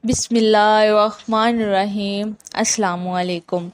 بسم اللہ الرحمن الرحیم۔ السلام علیکم۔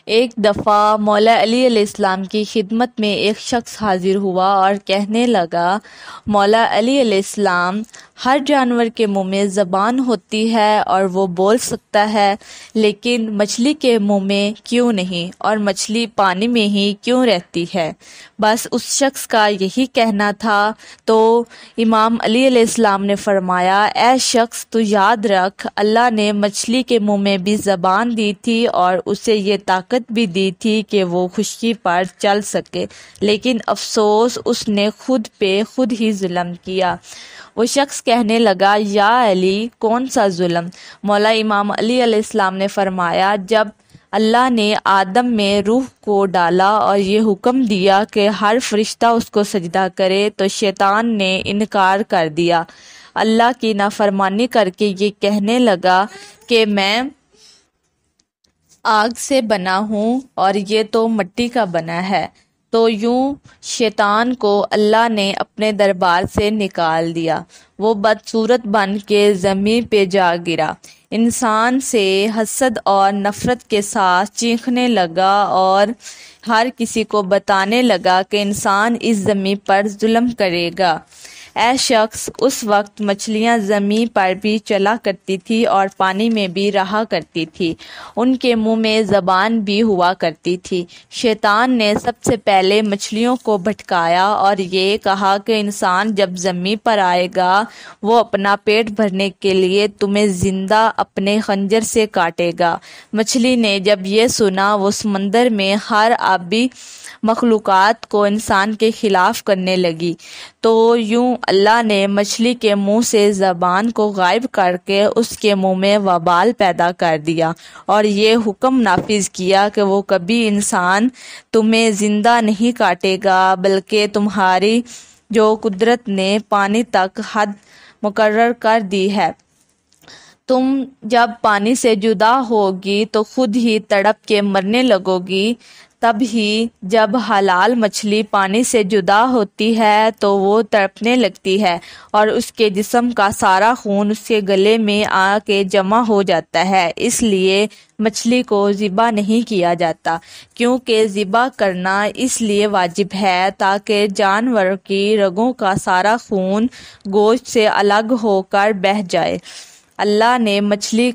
ایک دفعہ مولا علی علیہ السلام کی خدمت میں ایک شخص حاضر ہوا اور کہنے لگا، مولا علی علیہ السلام، ہر جانور کے منہ میں زبان ہوتی ہے اور وہ بول سکتا ہے، لیکن مچھلی کے منہ میں کیوں نہیں، اور مچھلی پانی میں ہی کیوں رہتی ہے؟ بس اس شخص کا یہی کہنا تھا۔ تو امام علی علیہ السلام نے فرمایا، اے شخص، تو یاد رکھ، اللہ نے مچھلی کے منہ میں بھی زبان دی تھی اور اسے یہ طاقت بھی دی تھی کہ وہ خشکی پر چل سکے، لیکن افسوس، اس نے خود پہ خود ہی ظلم کیا۔ وہ شخص کہنے لگا، یا علی، کون سا ظلم؟ مولا امام علی علیہ السلام نے فرمایا، جب اللہ نے آدم میں روح کو ڈالا اور یہ حکم دیا کہ ہر فرشتہ اس کو سجدہ کرے، تو شیطان نے انکار کر دیا۔ اللہ کی نافرمانی کر کے یہ کہنے لگا کہ میں آگ سے بنا ہوں اور یہ تو مٹی کا بنا ہے۔ تو یوں شیطان کو اللہ نے اپنے دربار سے نکال دیا۔ وہ بدصورت بن کے زمین پہ جا گرا، انسان سے حسد اور نفرت کے ساتھ چیخنے لگا اور ہر کسی کو بتانے لگا کہ انسان اس زمین پر ظلم کرے گا۔ اے شخص، اس وقت مچھلیاں زمین پر بھی چلا کرتی تھی اور پانی میں بھی رہا کرتی تھی، ان کے منہ میں زبان بھی ہوا کرتی تھی۔ شیطان نے سب سے پہلے مچھلیوں کو بھٹکایا اور یہ کہا کہ انسان جب زمین پر آئے گا، وہ اپنا پیٹ بھرنے کے لیے تمہیں زندہ اپنے خنجر سے کاٹے گا۔ مچھلی نے جب یہ سنا، وہ سمندر میں ہر آبی مخلوقات کو انسان کے خلاف کرنے لگی۔ تو یوں اللہ نے مچھلی کے منہ سے زبان کو غائب کر کے اس کے منہ میں وبال پیدا کر دیا اور یہ حکم نافذ کیا کہ وہ کبھی انسان تمہیں زندہ نہیں کاٹے گا، بلکہ تمہاری جو قدرت نے پانی تک حد مقرر کر دی ہے، تم جب پانی سے جدا ہوگی تو خود ہی تڑپ کے مرنے لگو گی۔ تب ہی جب حلال مچھلی پانی سے جدا ہوتی ہے تو وہ تڑپنے لگتی ہے اور اس کے جسم کا سارا خون اس کے گلے میں آ کے جمع ہو جاتا ہے۔ اس لیے مچھلی کو ذبح نہیں کیا جاتا، کیونکہ ذبح کرنا اس لیے واجب ہے تاکہ جانور کی رگوں کا سارا خون گوشت سے الگ ہو کر بہہ جائے۔ اللہ نے مچھلی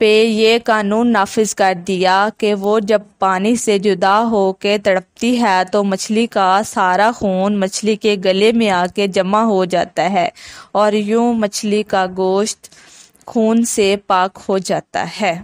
پہ یہ قانون نافذ کر دیا کہ وہ جب پانی سے جدا ہو کے تڑپتی ہے تو مچھلی کا سارا خون مچھلی کے گلے میں آ کے جمع ہو جاتا ہے اور یوں مچھلی کا گوشت خون سے پاک ہو جاتا ہے۔